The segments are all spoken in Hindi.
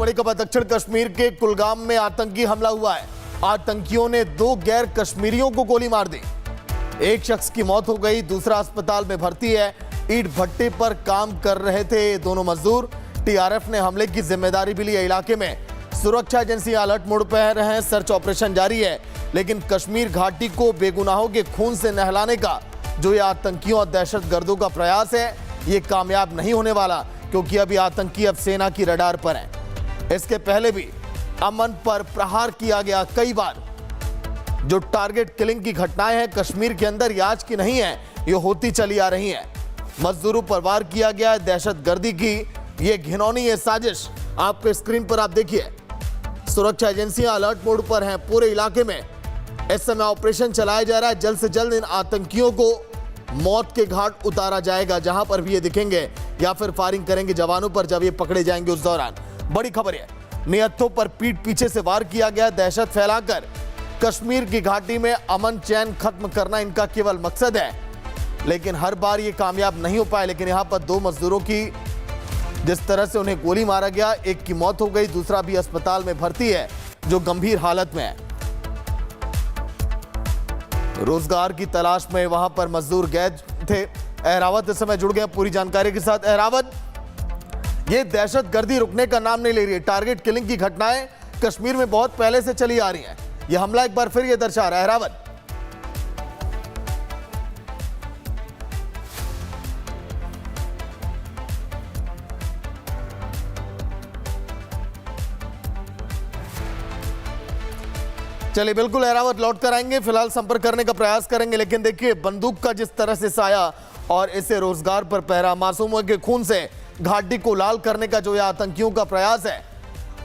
बड़ी खबर दक्षिण कश्मीर के कुलगाम में आतंकी हमला हुआ है। आतंकियों ने 2 गैर कश्मीरियों को गोली मार दी। एक शख्स की मौत हो गई, दूसरा अस्पताल में भर्ती है। ईंट भट्टे पर काम कर रहे थे दोनों मजदूर। टीआरएफ ने हमले की जिम्मेदारी भी ली है। इलाके में सुरक्षा एजेंसियां अलर्ट मोड पर हैं। सर्च ऑपरेशन जारी है, लेकिन कश्मीर घाटी को बेगुनाहों के खून से नहलाने का जो ये आतंकियों और दहशतगर्दों का प्रयास है, ये कामयाब नहीं होने वाला, क्योंकि अभी आतंकी अब सेना की रडार पर हैं। इसके पहले भी अमन पर प्रहार किया गया कई बार। जो टारगेट किलिंग की घटनाएं हैं कश्मीर के अंदर, ये आज की नहीं है, ये होती चली आ रही हैं। मजदूरों पर वार किया गया है। दहशतगर्दी की ये घिनौनी ये साजिश आपके स्क्रीन पर आप देखिए। सुरक्षा एजेंसियां अलर्ट मोड पर हैं। पूरे इलाके में इस समय ऑपरेशन चलाया जा रहा है। जल्द से जल्द इन आतंकियों को मौत के घाट उतारा जाएगा, जहां पर भी ये दिखेंगे, या फिर फायरिंग करेंगे जवानों पर जब ये पकड़े जाएंगे उस दौरान। बड़ी खबर है, नियतों पर पीठ पीछे से वार किया गया। दहशत फैलाकर कश्मीर की घाटी में अमन चैन खत्म करना इनका केवल मकसद है, लेकिन हर बार ये कामयाब नहीं हो पाए। लेकिन यहां पर 2 मजदूरों की जिस तरह से उन्हें गोली मारा गया, एक की मौत हो गई, दूसरा भी अस्पताल में भर्ती है जो गंभीर हालत में है। रोजगार की तलाश में वहां पर मजदूर गए थे। अहरावत इस समय जुड़ गए पूरी जानकारी के साथ। अहरावत, ये दहशतगर्दी रुकने का नाम नहीं ले रही है। टारगेट किलिंग की घटनाएं कश्मीर में बहुत पहले से चली आ रही हैं। यह हमला एक बार फिर ये दर्शा रहा है। अहरावत, चलिए बिल्कुल अहरावत लौट कर आएंगे, फिलहाल संपर्क करने का प्रयास करेंगे। लेकिन देखिए, बंदूक का जिस तरह से साया और इसे रोजगार पर पहरा, मासूमों के खून से घाटी को लाल करने का जो ये आतंकियों का प्रयास है,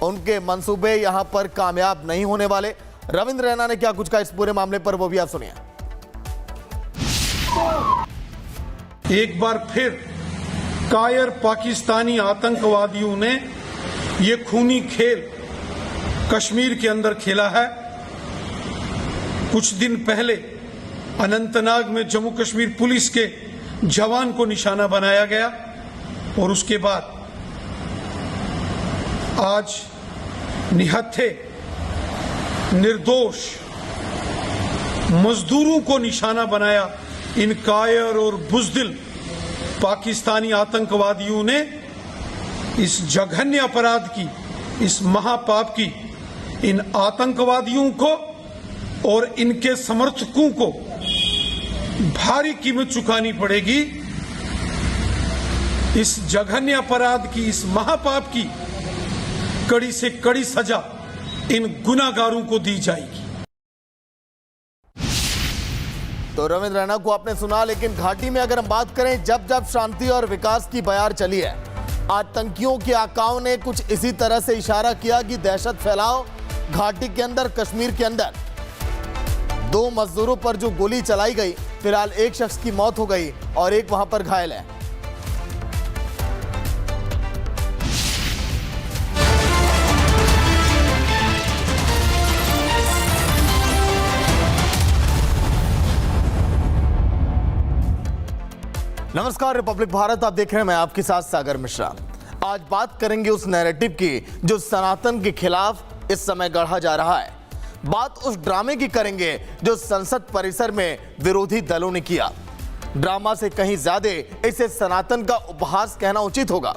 उनके मंसूबे यहां पर कामयाब नहीं होने वाले। रविंद्र रैना ने क्या कुछ कहा इस पूरे मामले पर, वो भी आप सुनिए। एक बार फिर कायर पाकिस्तानी आतंकवादियों ने ये खूनी खेल कश्मीर के अंदर खेला है। कुछ दिन पहले अनंतनाग में जम्मू कश्मीर पुलिस के जवान को निशाना बनाया गया, और उसके बाद आज निहत्थे निर्दोष मजदूरों को निशाना बनाया इन कायर और बुज़दिल पाकिस्तानी आतंकवादियों ने। इस जघन्य अपराध की, इस महापाप की इन आतंकवादियों को और इनके समर्थकों को भारी कीमत चुकानी पड़ेगी। इस जघन्य अपराध की, इस महापाप की कड़ी से कड़ी सजा इन गुनाहगारों को दी जाएगी। तो रविंद्र रैना को आपने सुना। लेकिन घाटी में अगर हम बात करें, जब जब शांति और विकास की बयार चली है, आतंकियों के आकाओं ने कुछ इसी तरह से इशारा किया कि दहशत फैलाओ घाटी के अंदर, कश्मीर के अंदर। 2 मजदूरों पर जो गोली चलाई गई, फिलहाल एक शख्स की मौत हो गई और एक वहां पर घायल है। नमस्कार, रिपब्लिक भारत आप देख रहे हैं, मैं आपके साथ सागर मिश्रा। आज बात करेंगे उस नैरेटिव की जो सनातन के खिलाफ इस समय गढ़ा जा रहा है। बात उस ड्रामे की करेंगे जो संसद परिसर में विरोधी दलों ने किया। ड्रामा से कहीं ज्यादा इसे सनातन का उपहास कहना उचित होगा।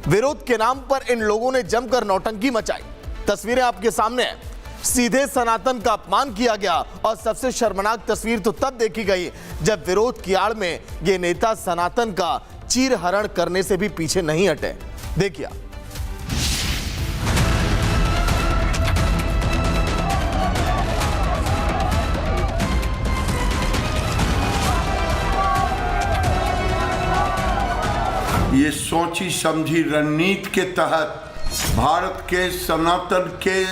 विरोध के नाम पर इन लोगों ने जमकर नौटंकी मचाई। तस्वीरें आपके सामने हैं। सीधे सनातन का अपमान किया गया, और सबसे शर्मनाक तस्वीर तो तब देखी गई जब विरोध की आड़ में ये नेता सनातन का चीरहरण करने से भी पीछे नहीं हटे। देखिए, ये सोची समझी रणनीति के तहत भारत के सनातन के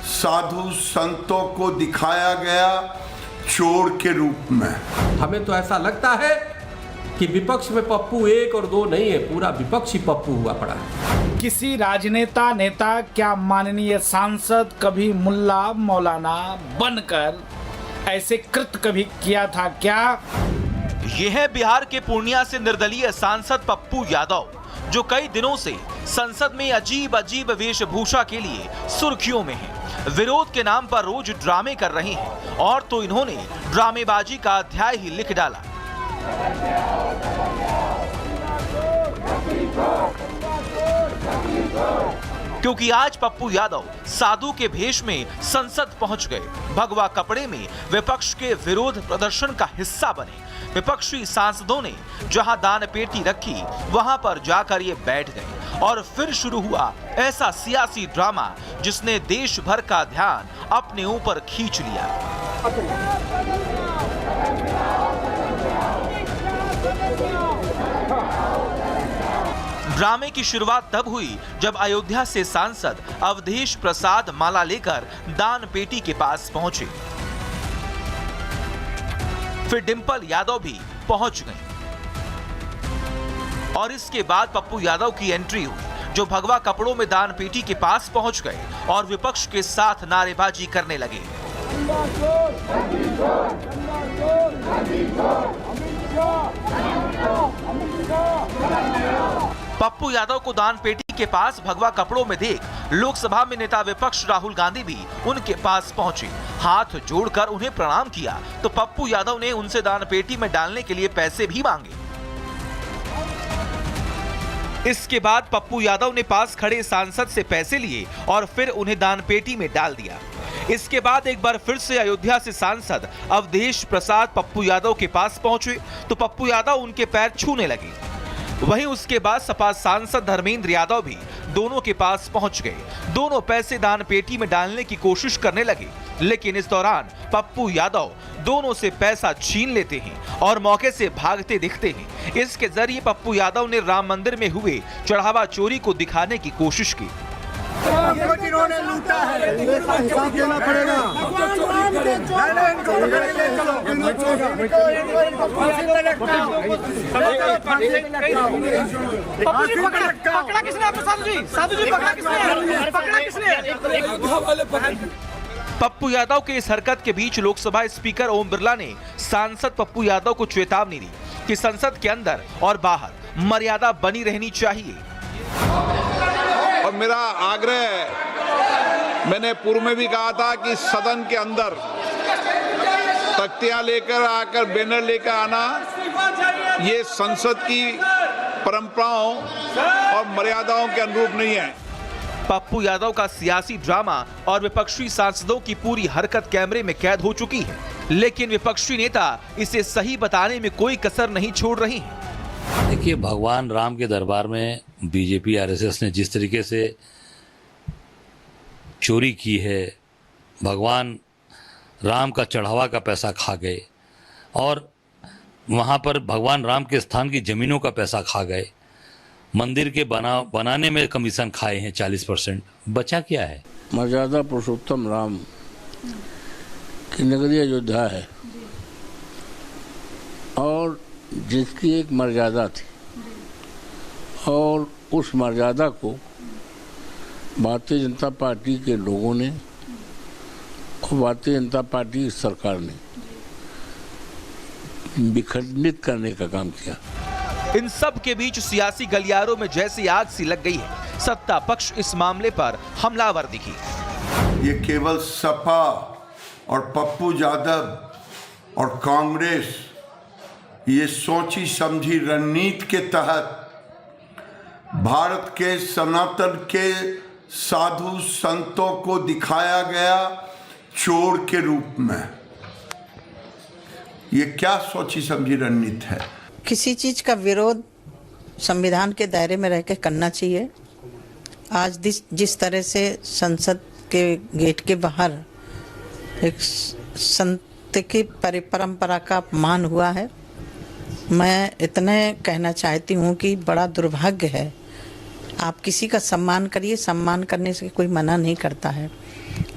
साधु संतों को दिखाया गया चोर के रूप में। हमें तो ऐसा लगता है कि विपक्ष में पप्पू 1 और 2 नहीं है, पूरा विपक्ष ही पप्पू हुआ पड़ा है। किसी राजनेता नेता क्या माननीय सांसद कभी मुल्ला मौलाना बनकर ऐसे कृत्य कभी किया था क्या? ये है बिहार के पूर्णिया से निर्दलीय सांसद पप्पू यादव। जो कई दिनों से संसद में अजीब अजीब वेशभूषा के लिए सुर्खियों में हैं। विरोध के नाम पर रोज ड्रामे कर रहे हैं और तो इन्होंने ड्रामेबाजी का अध्याय ही लिख डाला। क्योंकि आज पप्पू यादव साधु के भेष में संसद पहुंच गए। भगवा कपड़े में विपक्ष के विरोध प्रदर्शन का हिस्सा बने। विपक्षी सांसदों ने जहां दान पेटी रखी वहां पर जाकर ये बैठ गए और फिर शुरू हुआ ऐसा सियासी ड्रामा जिसने देश भर का ध्यान अपने ऊपर खींच लिया। ड्रामे की शुरुआत तब हुई जब अयोध्या से सांसद अवधेश प्रसाद माला लेकर दान पेटी के पास पहुंचे। फिर डिंपल यादव भी पहुंच गई और इसके बाद पप्पू यादव की एंट्री हुई, जो भगवा कपड़ों में दान पेटी के पास पहुंच गए और विपक्ष के साथ नारेबाजी करने लगे। पप्पू यादव को दान पेटी के पास भगवा कपड़ों में देख लोकसभा में नेता विपक्ष राहुल गांधी भी उनके पास पहुंचे। हाथ जोड़कर उन्हें प्रणाम किया तो पप्पू यादव ने उनसे दान पेटी में डालने के लिए पैसे भी मांगे। इसके बाद पप्पू यादव ने पास खड़े सांसद से पैसे लिए और फिर उन्हें दान पेटी में डाल दिया। इसके बाद एक बार फिर से अयोध्या से सांसद अवधेश प्रसाद पप्पू यादव के पास पहुंचे तो पप्पू यादव उनके पैर छूने लगे। वहीं उसके बाद सपा सांसद धर्मेंद्र यादव भी दोनों के पास पहुंच गए। दोनों पैसे दान पेटी में डालने की कोशिश करने लगे, लेकिन इस दौरान पप्पू यादव दोनों से पैसा छीन लेते हैं और मौके से भागते दिखते हैं। इसके जरिए पप्पू यादव ने राम मंदिर में हुए चढ़ावा चोरी को दिखाने की कोशिश की। जिन्होंने लूटा है हिसाब देना पड़ेगा। पकड़ा किसने आपको? साधु जी पकड़ा किसने? पप्पू यादव के इस हरकत के बीच लोकसभा स्पीकर ओम बिरला ने सांसद पप्पू यादव को चेतावनी दी कि संसद के अंदर और बाहर मर्यादा बनी रहनी चाहिए। और मेरा आग्रह है, मैंने पूर्व में भी कहा था कि सदन के अंदर तख्तियां लेकर आकर बैनर लेकर आना ये संसद की परंपराओं और मर्यादाओं के अनुरूप नहीं है। पप्पू यादव का सियासी ड्रामा और विपक्षी सांसदों की पूरी हरकत कैमरे में कैद हो चुकी है, लेकिन विपक्षी नेता इसे सही बताने में कोई कसर नहीं छोड़ रही हैं। देखिए, भगवान राम के दरबार में बीजेपी आरएसएस ने जिस तरीके से चोरी की है, भगवान राम का चढ़ावा का पैसा खा गए और वहाँ पर भगवान राम के स्थान की ज़मीनों का पैसा खा गए, मंदिर के बनाने में कमीशन खाए हैं 40%। बचा क्या है? मर्यादा पुरुषोत्तम राम की नगरी अयोध्या है और जिसकी एक मर्यादा थी और उस मर्यादा को भारतीय जनता पार्टी के लोगों ने और भारतीय जनता पार्टी की सरकार ने विखंडित करने का काम किया। इन सब के बीच सियासी गलियारों में जैसी आग सी लग गई है। सत्ता पक्ष इस मामले पर हमलावर दिखी। ये केवल सपा और पप्पू यादव और कांग्रेस ये सोची समझी रणनीति के तहत भारत के सनातन के साधु संतों को दिखाया गया चोर के रूप में। ये क्या सोची समझी रणनीति है? किसी चीज का विरोध संविधान के दायरे में रह के करना चाहिए। आज जिस तरह से संसद के गेट के बाहर एक संत की परंपरा का अपमान हुआ है, मैं इतने कहना चाहती हूँ कि बड़ा दुर्भाग्य है। आप किसी का सम्मान करिए, सम्मान करने से कोई मना नहीं करता है,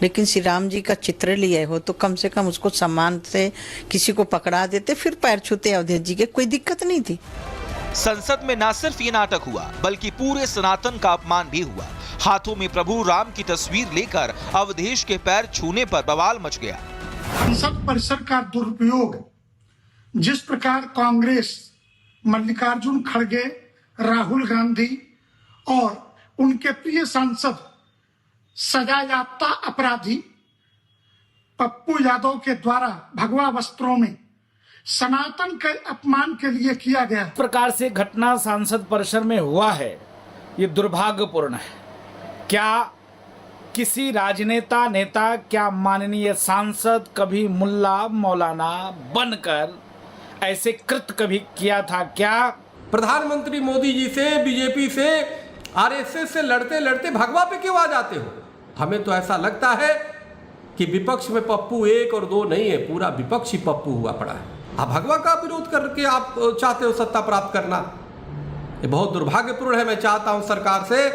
लेकिन श्री राम जी का चित्र लिए हो तो कम से कम उसको सम्मान से किसी को पकड़ा देते, फिर पैर छूते अवधेश जी के, कोई दिक्कत नहीं थी। संसद में न सिर्फ ये नाटक हुआ बल्कि पूरे सनातन का अपमान भी हुआ। हाथों में प्रभु राम की तस्वीर लेकर अवधेश के पैर छूने पर बवाल मच गया। संसद परिसर का दुरुपयोग जिस प्रकार कांग्रेस, मल्लिकार्जुन खड़गे, राहुल गांधी और उनके प्रिय सांसद सजायाफ्ता अपराधी पप्पू यादव के द्वारा भगवा वस्त्रों में सनातन के अपमान के लिए किया गया। इस प्रकार से घटना सांसद परिसर में हुआ है, ये दुर्भाग्यपूर्ण है। क्या किसी राजनेता नेता, क्या माननीय सांसद कभी मुल्ला मौलाना बनकर ऐसे कृत्य कभी किया था क्या? प्रधानमंत्री मोदी जी से, बीजेपी से, आरएसएस से लड़ते लड़ते भगवा पे क्यों आ जाते हो? हमें तो ऐसा लगता है कि विपक्ष में पप्पू एक और दो नहीं है, पूरा विपक्ष ही पप्पू हुआ पड़ा है। आप भगवा का विरोध करके आप चाहते हो सत्ता प्राप्त करना, ये बहुत दुर्भाग्यपूर्ण है। मैं चाहता हूं सरकार से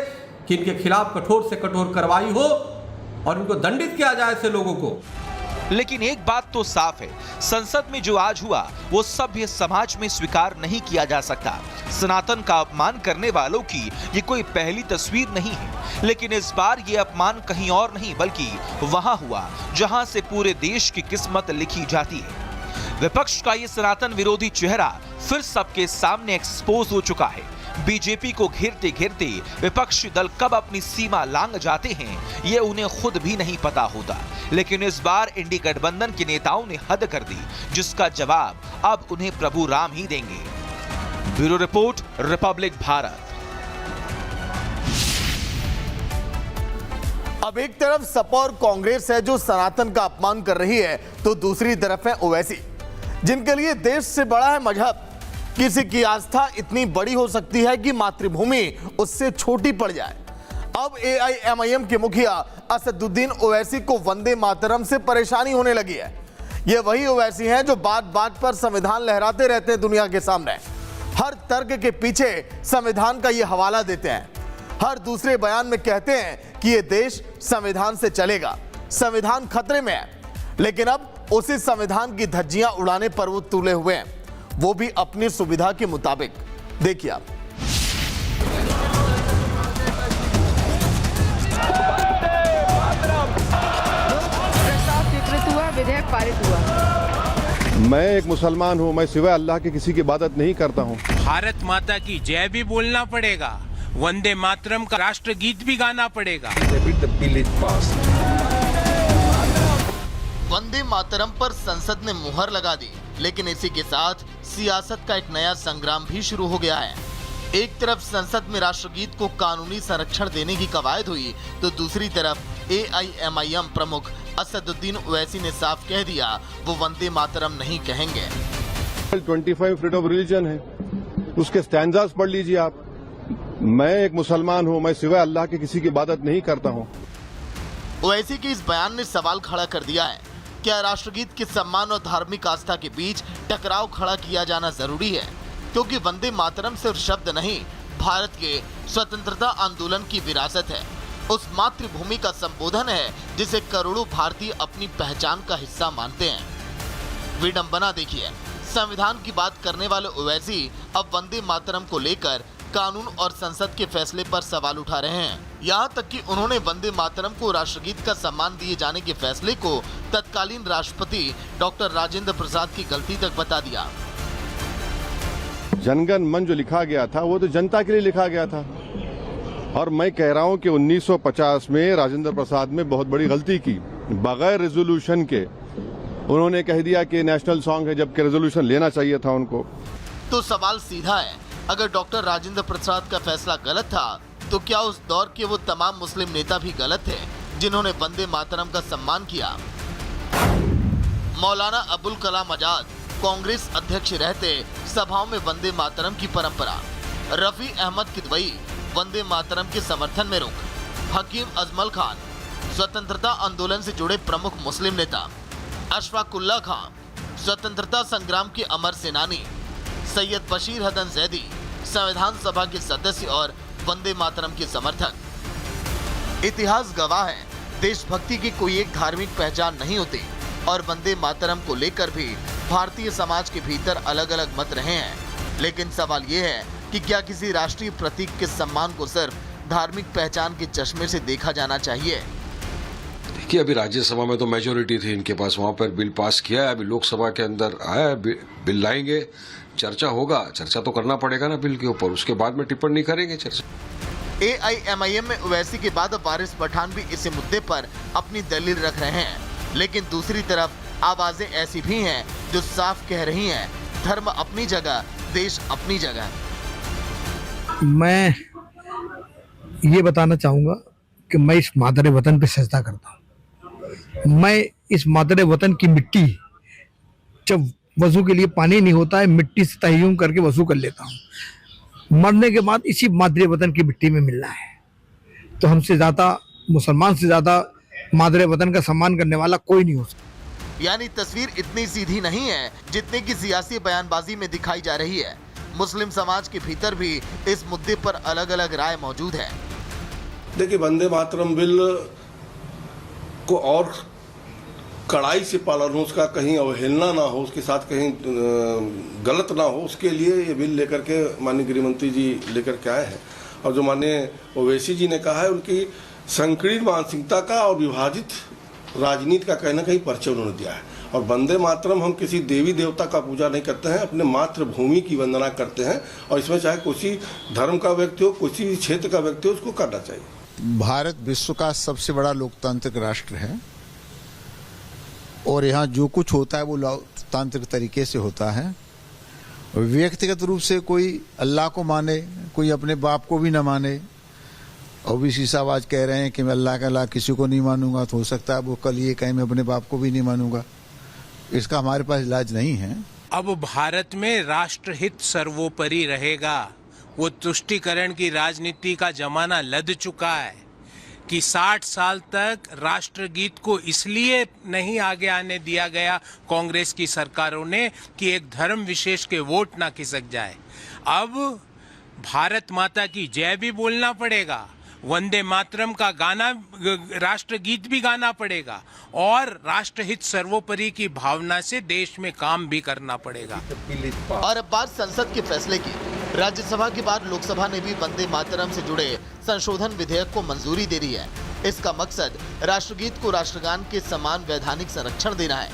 कि इनके खिलाफ कठोर से कठोर कार्रवाई हो और इनको दंडित किया जाए ऐसे लोगों को। लेकिन एक बात तो साफ है, संसद में जो आज हुआ वो सभ्य समाज में स्वीकार नहीं किया जा सकता। सनातन का अपमान करने वालों की ये कोई पहली तस्वीर नहीं है, लेकिन इस बार ये अपमान कहीं और नहीं बल्कि वहां हुआ जहां से पूरे देश की किस्मत लिखी जाती है। विपक्ष का ये सनातन विरोधी चेहरा फिर सबके सामने एक्सपोज हो चुका है। बीजेपी को घेरते घेरते विपक्षी दल कब अपनी सीमा लांघ जाते हैं ये उन्हें खुद भी नहीं पता होता। लेकिन इस बार इंडी गठबंधन के नेताओं ने हद कर दी, जिसका जवाब अब उन्हें प्रभु राम ही देंगे। Bureau report, Republic Bharat. अब एक तरफ सपा और कांग्रेस है जो सनातन का अपमान कर रही है, तो दूसरी तरफ है ओवैसी, जिनके लिए देश से बड़ा है मजहब। किसी की आस्था इतनी बड़ी हो सकती है कि मातृभूमि उससे छोटी पड़ जाए। अब एआईएमआईएम के मुखिया असदुद्दीन ओवैसी को वंदे मातरम से परेशानी होने लगी है। ये वही ओवैसी हैं जो बात बात पर संविधान लहराते रहते हैं दुनिया के सामने। हर तर्क के पीछे संविधान का ये हवाला देते हैं। हर दूसरे बयान में कहते हैं कि ये देश संविधान से चलेगा, संविधान खतरे में है। लेकिन अब उसी संविधान की धज्जियां उड़ाने पर वो तुले हुए हैं, वो भी अपनी सुविधा के मुताबिक। देखिए आप। प्रस्ताव स्वीकृत हुआ, विधेयक पारित हुआ। मैं एक मुसलमान हूँ, मैं सिवाय अल्लाह के किसी की इबादत नहीं करता हूँ। भारत माता की जय भी बोलना पड़ेगा, वंदे मातरम का राष्ट्रगीत भी गाना पड़ेगा। वंदे मातरम पर संसद ने मुहर लगा दी, लेकिन इसी के साथ सियासत का एक नया संग्राम भी शुरू हो गया है। एक तरफ संसद में राष्ट्रगीत को कानूनी संरक्षण देने की कवायद हुई, तो दूसरी तरफ एआईएमआईएम प्रमुख असदुद्दीन ओवैसी ने साफ कह दिया वो वंदे मातरम नहीं कहेंगे। 25 फ्रीडम ऑफ रिलीजन है, उसके स्टैंजास पढ़ लीजिए आप। मैं एक मुसलमान हूँ, मैं सिवाय अल्लाह के किसी की इबादत नहीं करता हूँ। ओवैसी के इस बयान ने सवाल खड़ा कर दिया है, क्या राष्ट्रगीत के सम्मान और धार्मिक आस्था के बीच टकराव खड़ा किया जाना जरूरी है? क्योंकि वंदे मातरम सिर्फ शब्द नहीं, भारत के स्वतंत्रता आंदोलन की विरासत है। उस मातृभूमि का संबोधन है जिसे करोड़ों भारतीय अपनी पहचान का हिस्सा मानते हैं। विडंबना देखिए, संविधान की बात करने वाले ओवैसी अब वंदे मातरम को लेकर कानून और संसद के फैसले पर सवाल उठा रहे हैं। यहाँ तक कि उन्होंने वंदे मातरम को राष्ट्रगीत का सम्मान दिए जाने के फैसले को तत्कालीन राष्ट्रपति डॉक्टर राजेंद्र प्रसाद की गलती तक बता दिया। जनगण मन जो लिखा गया था वो तो जनता के लिए लिखा गया था, और मैं कह रहा हूँ कि 1950 में राजेंद्र प्रसाद ने बहुत बड़ी गलती की। बगैर रेजोल्यूशन के उन्होंने कह दिया कि नेशनल सॉन्ग है, जबकि रेजोल्यूशन लेना चाहिए था उनको। तो सवाल सीधा है, अगर डॉक्टर राजेंद्र प्रसाद का फैसला गलत था, तो क्या उस दौर के वो तमाम मुस्लिम नेता भी गलत थे जिन्होंने वंदे मातरम का सम्मान किया? मौलाना अबुल कलाम आजाद कांग्रेस अध्यक्ष रहते सभाओं में वंदे मातरम की परंपरा, रफी अहमद किदवई वंदे मातरम के समर्थन में रुख, हकीम अजमल खान स्वतंत्रता आंदोलन से जुड़े प्रमुख मुस्लिम नेता, अशफाकुल्ला खान स्वतंत्रता संग्राम के अमर सेनानी, सैयद बशीर हसन जैदी संविधान सभा के सदस्य और वंदे मातरम के समर्थक। इतिहास गवाह है, देशभक्ति की कोई एक धार्मिक पहचान नहीं होती और वंदे मातरम को लेकर भी भारतीय समाज के भीतर अलग अलग मत रहे हैं। लेकिन सवाल ये है कि क्या किसी राष्ट्रीय प्रतीक के सम्मान को सिर्फ धार्मिक पहचान के चश्मे से देखा जाना चाहिए? देखिए, अभी राज्यसभा में तो मेजोरिटी थी इनके पास, वहां पर बिल पास किया है। अभी लोकसभा के अंदर आया, बिल लाएंगे, चर्चा होगा। चर्चा तो करना पड़ेगा ना बिल के ऊपर, उसके बाद में टिप्पणी करेंगे चर्चा। AIMIM में ओवैसी के बाद अब वारिस पठान भी इसी मुद्दे पर अपनी दलील रख रहे हैं, लेकिन दूसरी तरफ आवाजें ऐसी भी हैं जो साफ कह रही हैं, धर्म अपनी जगह, देश अपनी जगह। मैं ये बताना चाहूँगा कि मैं इस मादरे वतन पे सजदा करता हूँ। मैं इस मादरे वतन की मिट्टी, जब वजू के लिए पानी नहीं होता है, मिट्टी से तयम्मुम करके वजू कर लेता हूँ। मरने के बाद इसी मादरे वतन की मिट्टी में मिलना है। तो हमसे ज़्यादा, मुसलमान से ज़्यादा मादरे वतन का सम्मान करने वाला कोई नहीं हो सकता। यानी तस्वीर इतनी सीधी नहीं है जितने की सियासी बयानबाजी में दिखाई जा रही है। मुस्लिम समाज के भीतर भी इस मुद्दे पर अलग अलग राय मौजूद है। देखिए, वंदे मातरम बिल को और कड़ाई से पालन हो, उसका कहीं अवहेलना ना हो, उसके साथ कहीं गलत ना हो, उसके लिए ये बिल लेकर के माननीय गृह मंत्री जी लेकर के आए हैं। और जो माननीय ओवैसी जी ने कहा है, उनकी संकीर्ण मानसिकता का और विभाजित राजनीति का कहीं ना कहीं परिचय उन्होंने दिया है। और वंदे मातरम हम किसी देवी देवता का पूजा नहीं करते हैं, अपने मातृभूमि की वंदना करते हैं। और इसमें चाहे किसी धर्म का व्यक्ति हो, किसी क्षेत्र का व्यक्ति हो, उसको करना चाहिए। भारत विश्व का सबसे बड़ा लोकतांत्रिक राष्ट्र है और यहाँ जो कुछ होता है वो लोकतांत्रिक तरीके से होता है। व्यक्तिगत रूप से कोई अल्लाह को माने, कोई अपने बाप को भी न माने। ओबीसी साहब आज कह रहे हैं कि मैं अल्लाह का अल्लाह किसी को नहीं मानूंगा, तो हो सकता है वो कल ये कहें मैं अपने बाप को भी नहीं मानूंगा। इसका हमारे पास इलाज नहीं है। अब भारत में राष्ट्रहित सर्वोपरि रहेगा। वो तुष्टीकरण की राजनीति का जमाना लद चुका है कि 60 साल तक राष्ट्रगीत को इसलिए नहीं आगे आने दिया गया कांग्रेस की सरकारों ने कि एक धर्म विशेष के वोट ना खिसक जाए। अब भारत माता की जय भी बोलना पड़ेगा, वंदे मातरम का गाना, राष्ट्रगीत भी गाना पड़ेगा और राष्ट्रहित सर्वोपरि की भावना से देश में काम भी करना पड़ेगा। और अब बात संसद के फैसले की। राज्यसभा के बाद लोकसभा ने भी वंदे मातरम से जुड़े संशोधन विधेयक को मंजूरी दे दी है। इसका मकसद राष्ट्रगीत को राष्ट्रगान के समान वैधानिक संरक्षण देना है।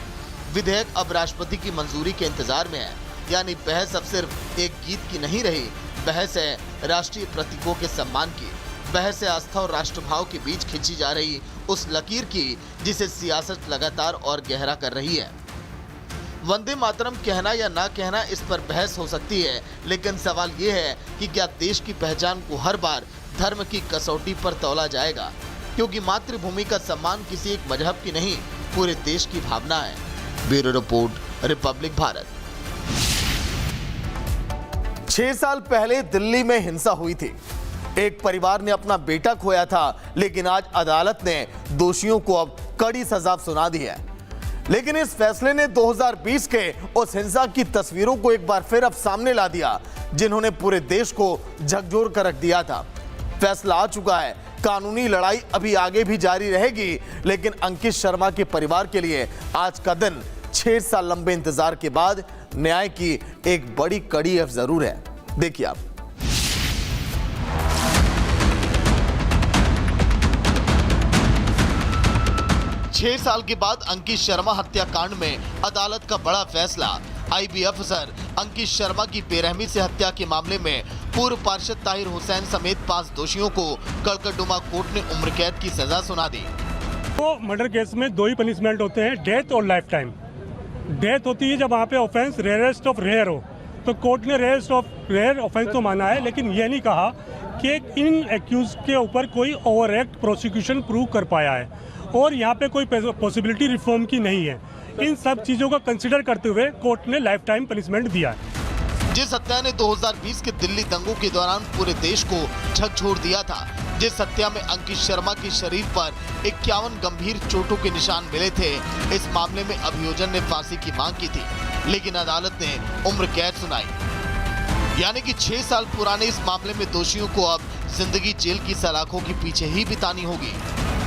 विधेयक अब राष्ट्रपति की मंजूरी के इंतजार में है। यानी बहस अब सिर्फ एक गीत की नहीं रही, बहस है राष्ट्रीय प्रतीकों के सम्मान की। बहस है आस्था और राष्ट्रभाव के बीच खींची जा रही उस लकीर की जिसे सियासत लगातार और गहरा कर रही है। वंदे मातरम कहना या ना कहना, इस पर बहस हो सकती है, लेकिन सवाल ये है कि क्या देश की पहचान को हर बार धर्म की कसौटी पर तौला जाएगा? क्योंकि मातृभूमि का सम्मान किसी एक मजहब की नहीं, पूरे देश की भावना है। Bureau report, Republic Bharat. 6 साल पहले दिल्ली में हिंसा हुई थी। एक परिवार ने अपना बेटा खोया था, लेकिन आज अदालत ने दोषियों को अब कड़ी सजा सुना दी है। लेकिन इस फैसले ने 2020 के उस हिंसा की तस्वीरों को एक बार फिर अब सामने ला दिया, जिन्होंने पूरे देश को झकझोर कर रख दिया था। फैसला आ चुका है, कानूनी लड़ाई अभी आगे भी जारी रहेगी, लेकिन अंकित शर्मा के परिवार के लिए आज का दिन 6 साल लंबे इंतजार के बाद न्याय की एक बड़ी कड़ी जरूर है। देखिए आप। छह साल के बाद अंकित शर्मा हत्याकांड में अदालत का बड़ा फैसला। आईबी अफसर अंकित शर्मा की बेरहमी से हत्या के मामले में पूर्व पार्षद ताहिर हुसैन समेत 5 दोषियों को कड़कड़डुमा कोर्ट ने उम्र कैद की सजा सुना दी। तो मर्डर केस में 2 ही पनिशमेंट होते हैं, डेथ और लाइफ टाइम। डेथ होती है जब वहाँ पे ऑफेंस रेयरेस्ट ऑफ रेयर हो, तो कोर्ट ने रेयरेस्ट ऑफ रेयर ऑफेंस तो माना है, लेकिन ये नहीं कहा कि इन एक्यूज के ऊपर कोई ओवर एक्ट प्रोसिक्यूशन प्रूव कर पाया है और यहाँ पे कोई पॉसिबिलिटी रिफॉर्म की नहीं है। इन सब चीज़ों को कंसिडर करते हुए कोर्ट ने लाइफ टाइम पनिशमेंट दिया है। जिस हत्या ने 2020 के दिल्ली दंगों के दौरान पूरे देश को झकझोर दिया था, जिस हत्या में अंकित शर्मा के शरीर पर 51 गंभीर चोटों के निशान मिले थे, इस मामले में अभियोजन ने फांसी की मांग की थी, लेकिन अदालत ने उम्र कैद सुनाई। यानी कि 6 साल पुराने इस मामले में दोषियों को अब जिंदगी जेल की सलाखों के पीछे ही बितानी होगी।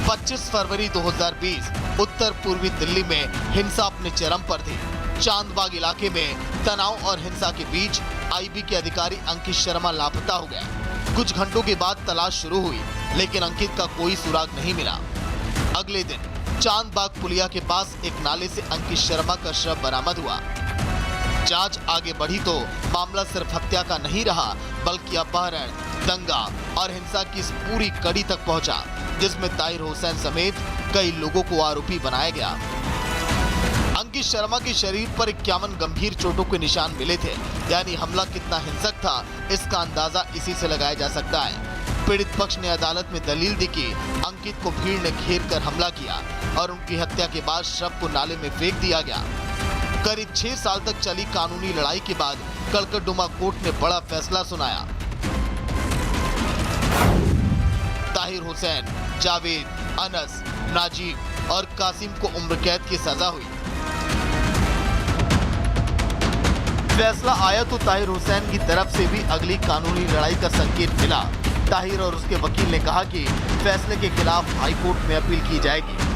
25 फरवरी 2020 उत्तर पूर्वी दिल्ली में हिंसा अपने चरम पर थी। चांदबाग इलाके में तनाव और हिंसा के बीच आईबी के अधिकारी अंकित शर्मा लापता हो गया। कुछ घंटों के बाद तलाश शुरू हुई, लेकिन अंकित का कोई सुराग नहीं मिला। अगले दिन चांदबाग पुलिया के पास एक नाले से अंकित शर्मा का शव बरामद हुआ। जांच आगे बढ़ी तो मामला सिर्फ हत्या का नहीं रहा, बल्कि अपहरण, दंगा और हिंसा की इस पूरी कड़ी तक पहुंचा, जिसमें ताहिर हुसैन समेत कई लोगों को आरोपी बनाया गया। अंकित शर्मा के शरीर पर 51 गंभीर चोटों के निशान मिले थे, यानी हमला कितना हिंसक था इसका अंदाजा इसी से लगाया जा सकता है। पीड़ित पक्ष ने अदालत में दलील दी कि अंकित को भीड़ ने घेर कर हमला किया और उनकी हत्या के बाद शव को नाले में फेंक दिया गया। करीब 6 साल तक चली कानूनी लड़ाई के बाद कड़कड़डुमा कोर्ट ने बड़ा फैसला सुनाया। ताहिर हुसैन, जावेद, अनस, नाजीब और कासिम को उम्र कैद की सजा हुई। फैसला आया तो ताहिर हुसैन की तरफ से भी अगली कानूनी लड़ाई का संकेत मिला। ताहिर और उसके वकील ने कहा कि फैसले के खिलाफ हाईकोर्ट में अपील की जाएगी।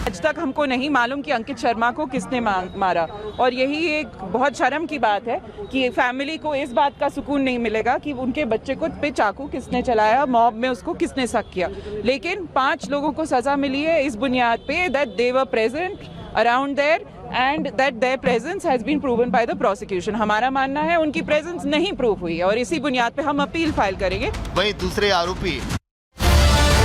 आज तक हमको नहीं मालूम कि अंकित शर्मा को किसने मारा, और यही एक बहुत शर्म की बात है कि फैमिली को इस बात का सुकून नहीं मिलेगा कि उनके बच्चे को पे चाकू किसने चलाया, मॉब में उसको किसने शक किया। लेकिन 5 लोगों को सजा मिली है इस बुनियाद पे that they were present around there and that their presence has been proven by the prosecution. हमारा मानना है उनकी प्रेजेंस नहीं प्रूव हुई है और इसी बुनियाद पे हम अपील फाइल करेंगे। वहीं दूसरे आरोपी